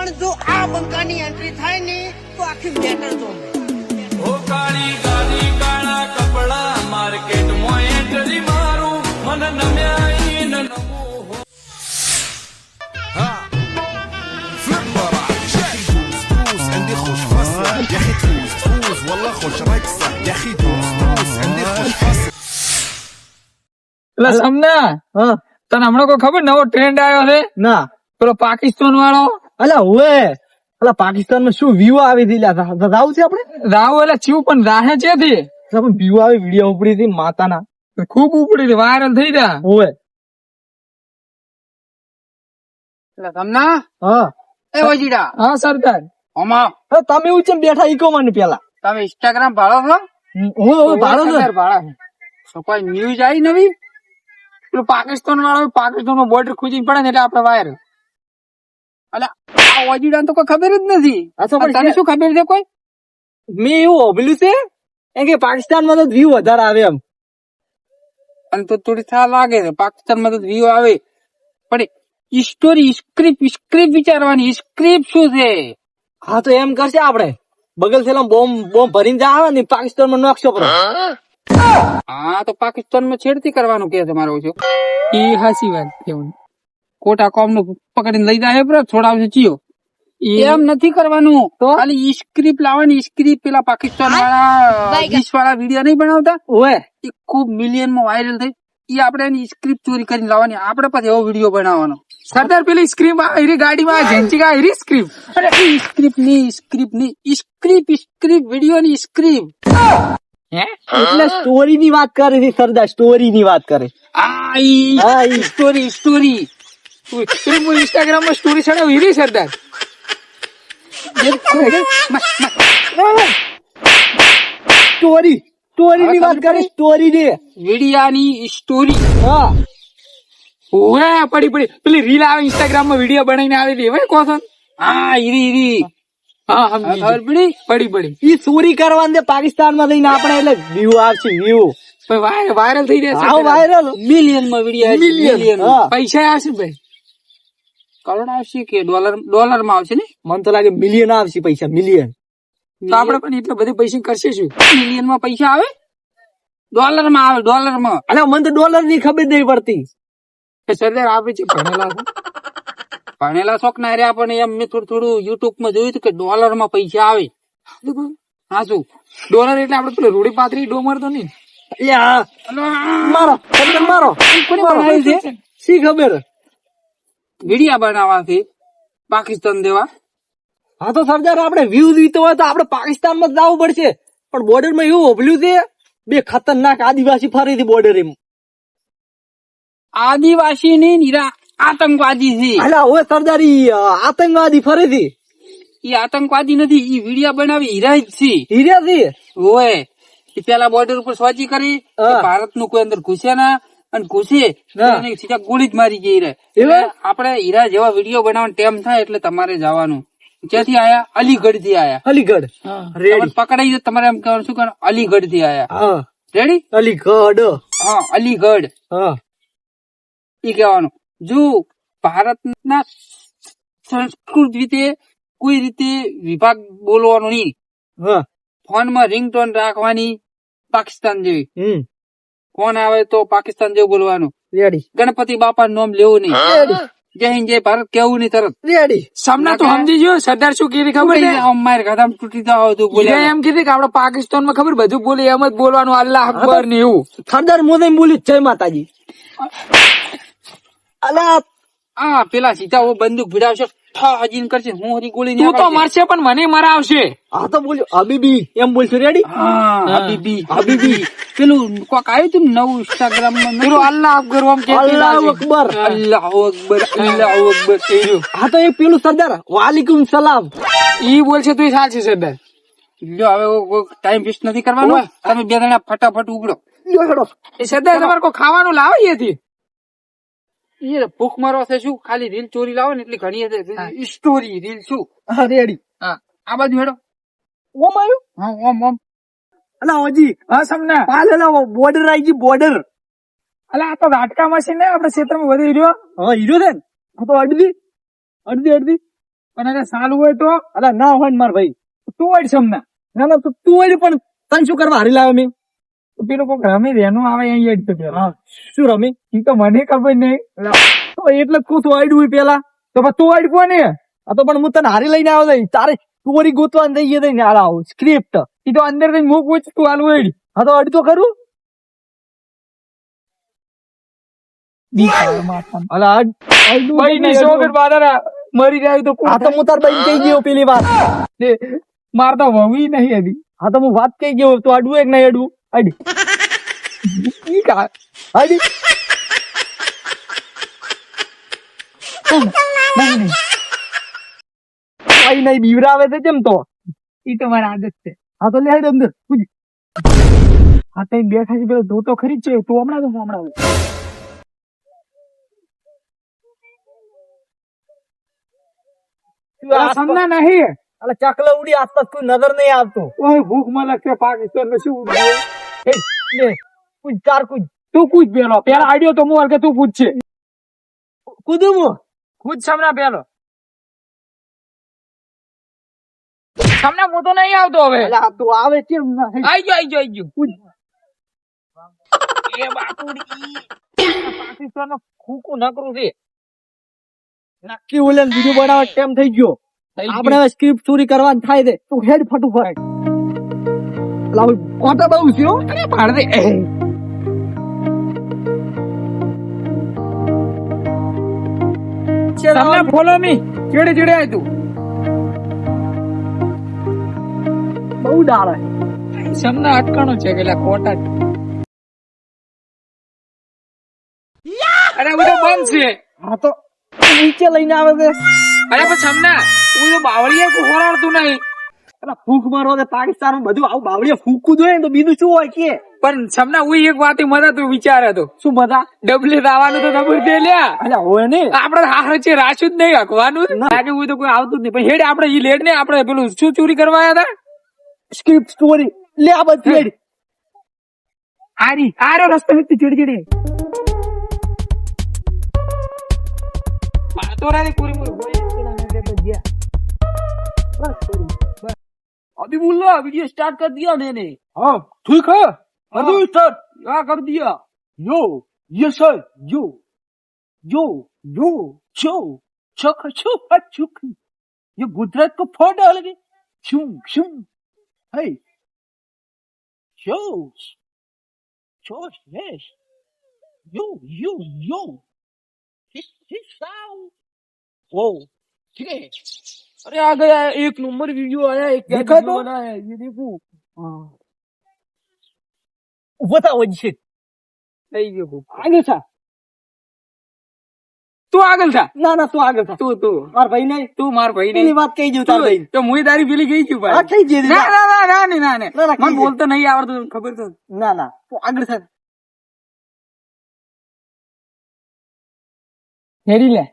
પણ જો આ બંકાની એન્ટ્રી થાય ને તો આખી મેટર જો ઓ કાળી ગાડી કાળા કપડા માર્કેટમાં એન્ટ્રી મારું મન નમ્યા ઈન નમો فليب براك يا اخي دوس دوس عندي خوش فصل يا اخي دوس دوس والله خوش رقصة يا اخي دوس دوس عندي خوش فصل એટલે સમના તને હમણાં કોઈ ખબર નવો ટ્રેન્ડ આવ્યો છે ના પેલો પાકિસ્તાન વાળો અલા હવે અલા પાકિસ્તાન માં શું વ્યૂ આવી હતી રાવ છે આપણે રાવ એટલે ચીવ પણ રાહે છે વ્યૂ આવી વિડીયો ઉપડી હતી માતાના ખૂબ ઉપડી હતી વાયરલ થઈ ગયા હોવે એટલે સમના હા એ વજીડા હા સરદાર ઓમા તમે એવું છે બેઠા ઈકો મને પેલા તમે ઇન્સ્ટાગ્રામ ભાળો છો હું ભાડો છે તો કોઈ ન્યૂઝ આવી નવી પેલું પાકિસ્તાન વાળો પાકિસ્તાન નો બોર્ડર ખૂજી પડે ને એટલે આપડે વાયરલ એટલે આ વજીડા તો કોઈ ખબર જ નથી તને શું ખબર છે કોઈ મેં એવું હોભલ્યું છે એમ કે પાકિસ્તાન માં તો વ્યૂ વધારે આવે એમ અને તો થોડી થા લાગે છે પાકિસ્તાન માં તો વ્યૂ આવે પણ સ્ટોરી સ્ક્રિપ્ટ વિચારવાની સ્ક્રિપ્ટ શું છે હા તો એમ કરશે આપડે બગલ થેલા બોમ્બ ભરીને જા આવે ને પાકિસ્તાન માં નોકશો પડે હા તો પાકિસ્તાન માં છેડતી કરવાનું કે તમારો છો એ હાસી વાત કેવું કોટા કોમ નું પકડીને લઈ જાય બરાબર છોડાવશે ચિયો એમ નથી કરવાનું ખાલી સ્ક્રિપ્ટ લાવવાની સ્ક્રિપ્ટ પેલા પાકિસ્તાન વાળા 20 વાળા વિડીયો નહીં બનાવતા ઓએ એ ખૂબ મિલિયન માં વાયરલ થઈ એ આપણે એની સ્ક્રિપ્ટ ચોરી કરીને લાવવાની આપણે પછી એવો વિડીયો બનાવવાનો સરદાર પેલી સ્ક્રિપ્ટ એરી ગાડીમાં જેન્ચી કા એરી સ્ક્રિપ્ટ અરે એ સ્ક્રિપ્ટ ની સ્ક્રિપ્ટ વિડીયો ની સ્ક્રિપ્ટ એટલે સ્ટોરી ની વાત કરે છે સરદાર સ્ટોરી ની વાત કરે સ્ટોરી ઇન્સ્ટાગ્રામ માં સ્ટોરી ચડાવી રી સરદાર સ્ટોરી ની વાત કરે સ્ટોરી ની વિડિયાની સ્ટોરી હા ઓએ પડી પેલી રીલ આવે ઇન્સ્ટાગ્રામ માં વિડીયો બનાવીને આવી દે હવે કોણ હા ઈરી હા ખબર પડી ઈ ચોરી કરવાની દે પાકિસ્તાન માં લઈને આપણે એટલે વ્યૂ આવશે વ્યૂ વાયરલ થઈ જશે વાયરલ મિલિયન માં વિડીયો મિલિયન હા. પૈસા આવશે ભાઈ કરોડ આવશે કે ડોલર માં આવશે ને મને તો લાગે મિલિયન આવશે પૈસા મિલિયન તો આપડે પણ એટલા બધા પૈસા કરશે શું મિલિયન માં પૈસા આવે ડોલર માં આવે ડોલર માં અરે મને તો ડોલર ની ખબર નહીં પડતી સરદાર આપડે છે ભણેલા શોખ ના રહ્યા પણ એમ મેં થોડું યુટ્યુબ માં જોયું હતું કે ડોલર માં પૈસા આવે હા શું ડોલર એટલે આપડે પેલું રૂડી પાથરી ડોમર તો નહીં મારો સરદાર મારો શી ખબર વિડિયા બનાવવાથી પાકિસ્તાન દેવા હા તો સરદાર આપણે વ્યૂ જીતો હોય તો આપણે પાકિસ્તાન માં જવું પડશે પણ બોર્ડર માં એવું હોભલ્યું છે બે ખતરનાક આદિવાસી ફરી હતી બોર્ડર એમ આદિવાસી ની નિરા આતંકવાદી છે અલા ઓય સરદાર ઈ આતંકવાદી ફરી હતી ઈ આતંકવાદી નથી ઈ વિડિયા બનાવી હીરા જ છે હીરા થી ઓય ઈ પેલા બોર્ડર ઉપર સ્વાચી કરી ભારત નું કોઈ અંદર ઘૂસે ના અને ઘૂસે સીધા ગોળી જ મારી ગઈ રે એટલે આપણે હીરા જેવા વિડીયો બનાવવાનો ટાઈમ થાય એટલે તમારે જવાનું ક્યાંથી આયા અલીગઢ થી આયા અલીગઢ રેડી પકડાઈ જાય તમારે એમ કહેવાનું શું કરવાનું અલીગઢ થી આયા રેડી અલીગઢ હા અલીગઢ હા ઈ કહેવાનું જો ભારતના સંસ્કૃત રીતે કોઈ રીતે વિભાગ બોલવાનો નહીં ફોન માં રિંગટોન રાખવાની પાકિસ્તાન જેવી ફોન આવે તો પાકિસ્તાન જેવું બોલવાનું રેડી ગણપતિ બાપા નું નામ લેવું નહીં જય હિન્દ જય ભારત કેવું નહીં તરત રેડી સામના તો સમજી ગયો સરદાર શું કીધી ખબર અમારે કદમ તૂટી જાવ તું બોલે એમ કીધી કે આપડે પાકિસ્તાન માં ખબર બધું બોલે એમ જ બોલવાનું અલ્લાહ અકબર ને એવું સરદાર મોદી બોલ્યું જય માતાજી અલા આ પેલા સીધા બંદૂક ભીડાવશે હજી કરશે હું હરી ગોળી તું તો મરશે પણ મને મરાવશે હા તો બોલ્યો હબીબી એમ બોલશો રેડી હબીબી પેલું કોક આવ્યું તું નવું ઇન્સ્ટાગ્રામ માં પેલું અલ્લાહ અકબર આમ કે અલ્લાહુ અકબર હા તો એ પેલું સરદાર વાલેકુમ સલામ ઈ બોલશે તો ચાલશે સરદાર જો હવે ટાઈમ વેસ્ટ નથી કરવાનો તમે બે જણા ફટાફટ ઉગડો એ સરદાર તમારે કોઈ ખાવાનું લાવે એથી એ ભૂખ મારવા છે શું ખાલી રીલ ચોરી લાવો ને એટલી ઘણી સ્ટોરી રીલ શું રેડી હા આ બાજુ હેડો ઓમ આવ્યું હા ઓમ અલા ઓજી હા સમના પાલ અલા બોર્ડર આવી ગઈ બોર્ડર અલા આ તો વાટકા મશીન ને આપડે ક્ષેત્રમાં વધી રહ્યો હા હીરો છે ને તો અડધી પણ અરે સારું હોય તો અલા ના હોય ને માર ભાઈ. તું હોય સમના ના ના તું હોય પણ તને શું કરવા હારી લાવ્યો મેં? પેલો કોક રમી રેનું આવે અહીંયા જ તો પેલા હા શું રમી? ઈ તો મને ખબર નહીં તો એટલે જ કહું તું આડ્યું પેલા. તો પણ તું હોય કોને આ તો પણ હું તને હારી લઈને આવ્યો નહીં. તારે ચોરી ગોતવા દઈ ગઈ ને આવો સ્ક્રિપ્ટ. ઈ તો અંદર થી મુક પૂછ તું હાલ હોય હા તો અડી તો ખરું. અલા ભાઈ ની સોગર બાદરા મરી જાય તો આ તો હું તાર બહેન કહી ગયો પેલી વાત. માર તો વવી નહીં હતી હા તો હું વાત કહી ગયો તું અડવું એક નહીં અડવું અડી ઈ કા અડી કઈ નહીં બીવરાવે છે કેમ તો. ઈ તો મારી આદત છે હા તો લે હેડ અંદર પૂછ. હા તઈ બેઠા છે પેલો ધોતો ખરી જ છે તું હમણાં તો હમણાં સમના નહીં અલા ચકલા ઉડી આસપાસ કોઈ નજર નહીં આવતો. ઓય ભૂખ માં લાગશે પાકિસ્તાન માં શું ઉડ્યું? એ લે કુછ ચાર કુછ તું પૂછ પેલો પેલા આઈડિયો તો હું કે તું પૂછશે કૂદું હું. પૂછ સમના પેલો સમના હું તો નહીં આવતો હવે અલા તું આવે કેમ ના? આઈ ગયો પૂછ એ બાપુડી પાકિસ્તાન નો ખોખું નકરું છે. નક્કી ઓલે વિડીયો બનાવવા ટાઈમ થઈ ગયો. આપણે હવે સ્ક્રિપ્ટ ચોરી કરવાની થાય છે. તું હેડ ફટુફટ. લાવ કોટા બહુ છે હો. અરે પાડ દે તમને ફોલો મી ચેડે ચેડે આય તું બહુ ડાળ હે. સમના અટકાણો છે પેલા કોટા અરે બધો બંધ છે હા તો નીચે લઈને આવે છે. અરે પણ સમના હું તો બાવળિયા કો હોરાડતું નહીં અલા ફૂંક મારો ને પાકિસ્તાન માં બધું આવું બાવળિયા ફૂંકવું જોઈએ ને તો બીજું શું હોય કે. પણ સમના હું એક વાત મજા તું વિચાર હતો શું મજા? ડબલે દાવાનું તો ખબર છે લ્યા અલ્યા હોય ને આપડે હાર છે રાશું જ નહીં હકવાનું લાગે હું તો કોઈ આવતું જ નહીં પણ હેડ આપડે ઈ લેડ ને આપડે પેલું શું ચોરી કરવા આવ્યા હતા સ્ક્રિપ્ટ સ્ટોરી લે આ બધી હેડ. આરો રસ્તો હેડ ચીડી પાતોરાની પૂરી अभी बोल रहा वीडियो स्टार्ट कर दिया मैंने. हाँ ठीक है अभी स्टार्ट क्या कर दिया यो ये सर यो यो यो छो छक छो छुक ये गुजरात को फोड़ डालेंगे छुम छुम है शो शो यस यो यो यो हिस साउ ओ ठीक है. अरे आ गया एक नंबर वीडियो आया एक देखा तो? बना है ये देखो बता वजह नहीं देखो आगे था તું આગળ થા ना ना तू आगे था તું मार भाई नहीं તું માર ભાઈ પેલી નહીં વાત કહી દઉં તાર ભાઈ તો મુઈ તારી પેલી ગઈ છું હા ભાઈ થઈ ગઈ ના ના ના ના ના ના ના, મને કઈ બોલતો નહીં આવડતું ખબર છે ના ના તું આગળ થા હેરી લે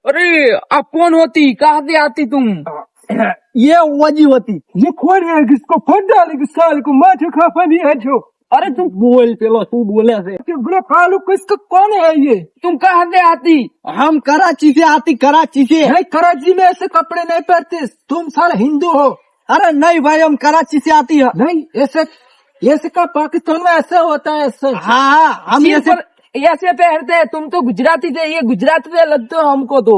अरे अब कौन होती कहाँ से आती तुम ये वजी होती ये कौन है किसको फोड़ डालेगी साल को माथे खा नहीं है जो अरे तू बोल पेलो तू बोले से बड़ा कालू किसका कौन है ये तुम कहाँ से आती हम कराची से आती कराची से. भाई कराची में ऐसे कपड़े नहीं पहनते तुम सारे हिंदू हो अरे नहीं भाई हम कराची से आती है. नहीं ऐसे का पाकिस्तान में ऐसा होता है ऐसे हाँ हाँ हम ऐसे पहनते हैं तुम तो गुजराती थे ये गुजरात में लगते हो हमको तो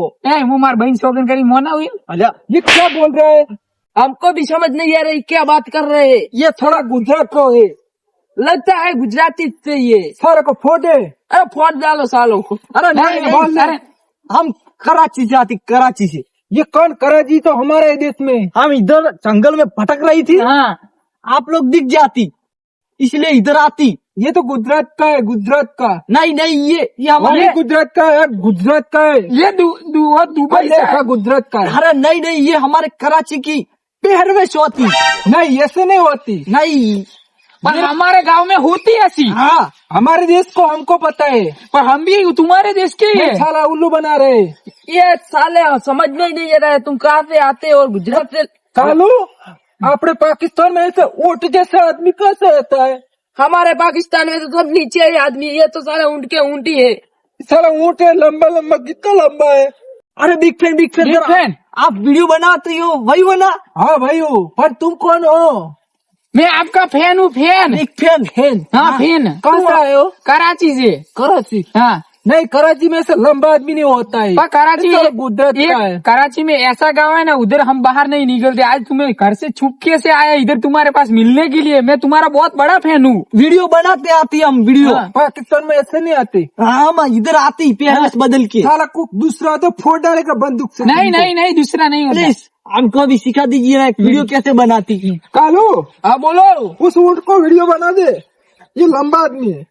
मुमार बहन शौकन करी मोना हुई अल्लाह ये क्या बोल रहे हैं हमको भी समझ नहीं आ रही क्या बात कर रहे हैं ये थोड़ा गुजरात को है. लगता है गुजराती से ये सारे को फोड़े. अरे फोड़ डालो सालों को अरे नहीं बोल अरे हम कराची से आती कराची से. ये कौन कराची तो हमारे देश में हम इधर जंगल में भटक रही थी. हाँ आप लोग दिख जाती इसलिए इधर आती. ये तो गुजरात का है गुजरात का नहीं नहीं ये हमारे गुजरात का है गुजरात का है ये दुबई का गुजरात का है अरे नहीं नहीं ये हमारे कराची की पहरवेश होती. नहीं ऐसे नहीं होती नहीं पर हमारे गांव में होती ऐसी हाँ हमारे देश को हमको पता है पर हम भी तुम्हारे देश के ये साला उल्लू बना रहे ये साले समझ में ही नहीं आ रहा है तुम कहाँ से आते हो और गुजरात से. सालू अपने पाकिस्तान में ऐसे ऊँट जैसा आदमी कैसे रहता है हमारे पाकिस्तान में तो सब नीचे है आदमी. ये तो सारे ऊँट के ऊँटी है. साला ऊँट है लंबा लंबा, कितना लंबा है। अरे बिग फैन Big fan? आप वीडियो बनाते हो वही हो ना? हाँ भाई हो, पर तुम कौन हो? मैं आपका फैन हूँ, फैन। Big fan fan. हाँ फैन। कहाँ से आए हो? कराची से। कराची? हाँ नहीं, कराची में ऐसा लंबा आदमी नहीं होता है। पर कराची साला गुजरात का है। कराची में ऐसा गांव है ना, उधर हम बाहर नहीं निकलते। आज तुम्हें घर से छुपके से आया इधर तुम्हारे पास मिलने के लिए। मैं तुम्हारा बहुत बड़ा फैन हूँ। वीडियो बनाते आती हम वीडियो। हाँ। पाकिस्तान में ऐसे नहीं आते। हाँ माँ, इधर आती पेहरवेश बदल के। साला को दूसरा तो फोड़ डालेगा बंदूक से। नहीं नहीं नहीं, दूसरा नहीं होता। प्लीज हमको भी सिखा दीजिए ना, एक वीडियो कैसे बनाती है। कालू, हाँ बोलो। उस ऊँट को वीडियो बना दे, ये लंबा आदमी है।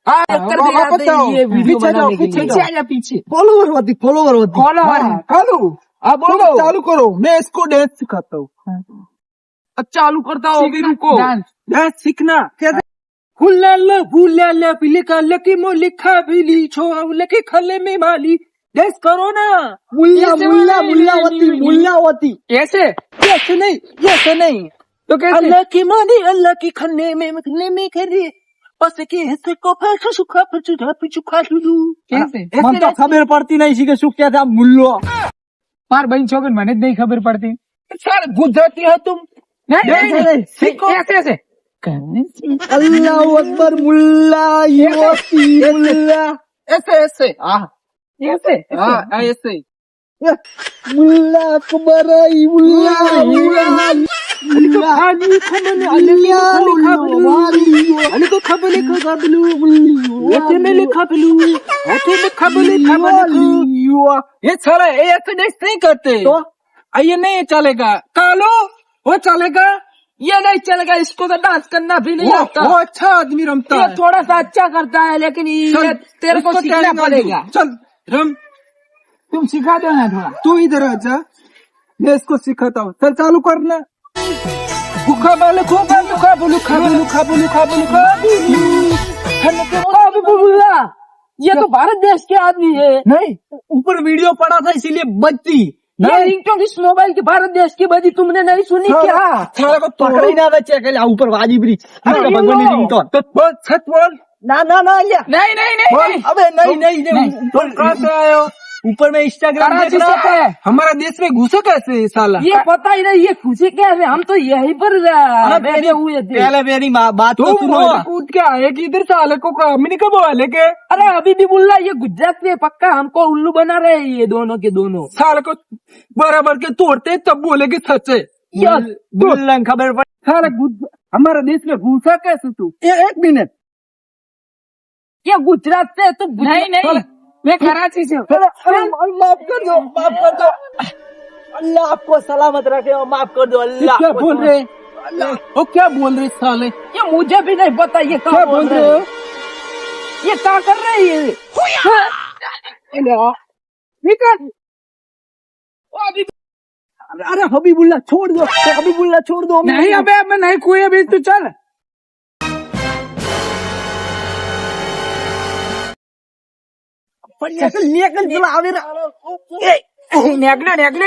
हाँ कर बाबा दिखाते हैं बताओ, ये वीडियो पीछे जाओ, बनाने के पीछे लिए। जाओ। पीछे आ जा, पीछे। फॉलोवर होती Follower। कालू अब बोलो। तुम चालू करो, मैं इसको डांस सिखाता हूँ। चालू करता हूँ अभी, रुको। डांस सीखना कैसे? फुल्ला पीले का लकी मो लिखा बिली छो लकी खले में माली। डांस करो ना। ऐसे वाला नहीं। मुल्लावती। ऐसे ऐसे नहीं तो कैसे? अल्लाह की मानी अल्लाह की खन्ने में खरी बस के हिस्से को फिर सुखा फिर चुखा कैसे? मन तो खबर पड़ती नहीं, इसी के सुख क्या था मुल्लो। मार बहन छोकन मने नहीं खबर पड़ती। सर गुजराती है तुम। नहीं सीखो। ऐसे ऐसे अल्लाह अकबर मुल्ला युवती मुल्ला ऐसे ऐसे ऐसे ऐसे मुल्ला अकबर मुल्ला मुल्ला खानी खमन अली को खबर लिखा बिलू ऐसे में लिखा बिलू ऐसे में खबर लिखा। ये साला ऐसे नहीं करते तो ये नहीं चलेगा। कालो वो चलेगा, ये नहीं चलेगा। इसको तो डांस करना भी नहीं आता। वो अच्छा आदमी रमता ये है। थोड़ा सा अच्छा करता है, लेकिन ये तेरे को सीखना पड़ेगा। चल रम, तुम सिखा दो ना थोड़ा। तू इधर आ जा, मैं इसको सिखाता हूँ। चल चालू करना। भूखा बालू खूबा लुखा बुलू खा बुलू खा बुलू खा बुलू खा बुलू। ये तो भारत देश के आदमी है। नहीं, ऊपर वीडियो पड़ा था इसीलिए बजती। ये रिंगटोन इस मोबाइल के भारत देश की बजी तुमने नहीं सुनी क्या? साला को पकड़ ही ना बचे के ऊपर वाजी ब्रिज। रिंगटोन तो बोल, सच बोल। ना लिया। नहीं नहीं नहीं नहीं। अबे नहीं तुम कहाँ से आए हो? ऊपर में इंस्टाग्राम देख कराची रहा से था। है। हमारा देश में घुसे कैसे ये साला? ये पता ही नहीं, ये खुशी क्या है? हम तो यहीं पर बैठे हुए थे। पहले मेरी बात तो सुनो। कूद के आए कि इधर साले को काम नहीं कब वाले के? अरे अभी भी बोल रहा, ये गुजरात से पक्का हमको उल्लू बना रहे हैं ये दोनों के दोनों। साले को बराबर के तोड़ते तब बोले कि सच है। खबर पड़ साला हमारा देश में घुसा कैसे तू? एक मिनट, ये गुजरात से तो नहीं मैं कराची से हूँ। माफ कर दो अल्लाह आपको सलामत रखे और माफ कर दो अल्लाह। क्या बोल रहे? वो क्या बोल रहे साले? ये मुझे भी नहीं पता ये क्या बोल रहे हो। ये क्या कर रहे हैं? अरे हबीबुल्ला छोड़ दो, हबीबुल्ला छोड़ दो। नहीं अबे मैं नहीं कोई अभी तू चल। नेगले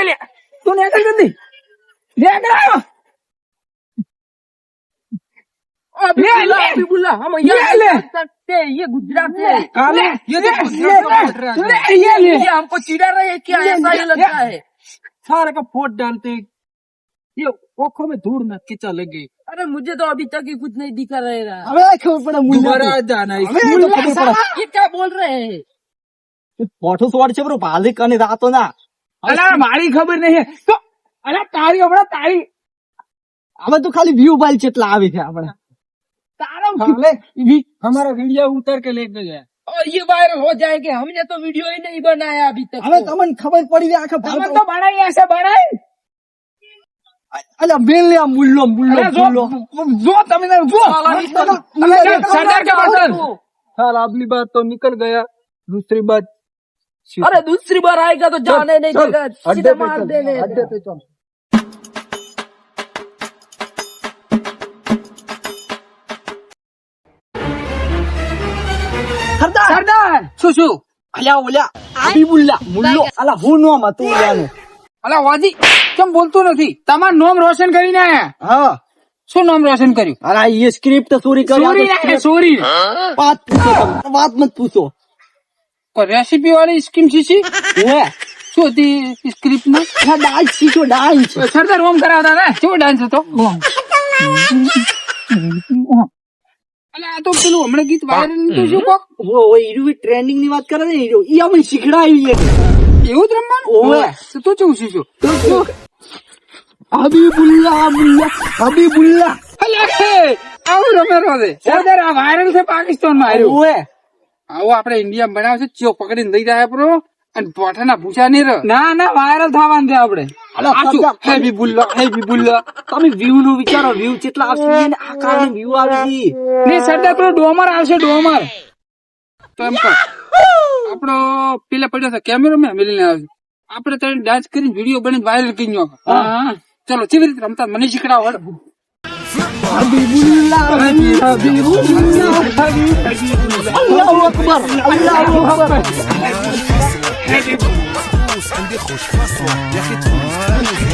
ले तू नेगल जल्दी नेगला। अभी बोला हम ये सकते, ये गुजरात है। काले ये हमको चिढ़ा रहे हैं क्या? ऐसा ही लगता है। सारे का फोट डालते, ये आंखों में धूल न के चले गए। अरे मुझे तो अभी तक ही कुछ नहीं दिखा रहेगा। दोबारा जाना है। ये क्या बोल रहे हैं? फोटो शॉट છે ભાલે કને રાતો ના। અલા મારી ખબર નહીં है तो અલા તારી હમણાં તારી અમે તો ખાલી વ્યૂ બાલ કેટલા આવે છે આપણે। तारा हमारा वीडियो उतर के लेके गया और ये वायरल हो जाएंगे। हमने तो वीडियो ही नहीं बनाया अभी तक। હવે તમને ખબર પડી ગઈ આખા हमने तो बनाई ऐसे बनाई। અલા બેન લે મુલ્લો મુલ્લો મુલ્લો जो तमिल जो सरदार का बटन। साला अगली बार तो निकल गया, दूसरी बार अरे दूसरी बार आएगा तो जाने नहीं देगा, सीधे मार देने। अड्डे पे चल। सरदार શું અલ્યા ઓલ્યા હબીબુલ્લા મુલ્લો અલા હું નામ હતું ઓલાનું। અલા વાજી કેમ બોલતો નથી? તમારું નામ રોશન કરીને આયા। હા શું નામ રોશન કર્યું? અલા ये स्क्रिप्ट तो चोरी कर સોરી ના સોરી। बात मत पूछो। કોઈ રેસીપી વાળી સ્કીમ શીશી ઓએ શું હતી સ્ક્રિપ્ટ માં આ ડાન્સ શીખો ડાન્સ સરદાર ઓમ કરાવતા હતા કેવો ડાન્સ હતો અલે આ તો પેલું હમણાં ગીત વાયરલ તો શું કોક ઓ હીરો ટ્રેન્ડિંગ ની વાત કરે ને હીરો ઈ અમને શીખડાવી છે એવું જ રમવાનું ઓવે. તો તું કેવું શીખ્યો હબીબુલ્લા અલે આવું રમેલો છે સરદાર આ વાયરલ છે પાકિસ્તાન માં આવ્યું ઓએ આવો આપણે ઇન્ડિયા બનાવે છે ચિયો પકડીને લઈ જાય પ્રો અને પોઠાના ભૂસા નહીં રહે ના વાયરલ થવાનું છે આપણે હેવી બુલ્લા તમે વ્યૂ નું વિચારો વ્યૂ કેટલા આવશે ને આ કારણે વ્યૂ આવી ને સરદાર પેલો ડોમર આવશે ડોમર તો એમ કર આપણો પેલા પડ્યો છે કેમેરો મેં મેલીને આવશે આપણે તને ડાન્સ કરીને વિડીયો બનાવીને વાયરલ કરી નાખો હા ચલો કેવી રીતે રમતા મને શીખડાવો હળ અલ્લાહુ અકબર અલ્લાહુ અકબર عندي خوش فصلة يا اخي تفوز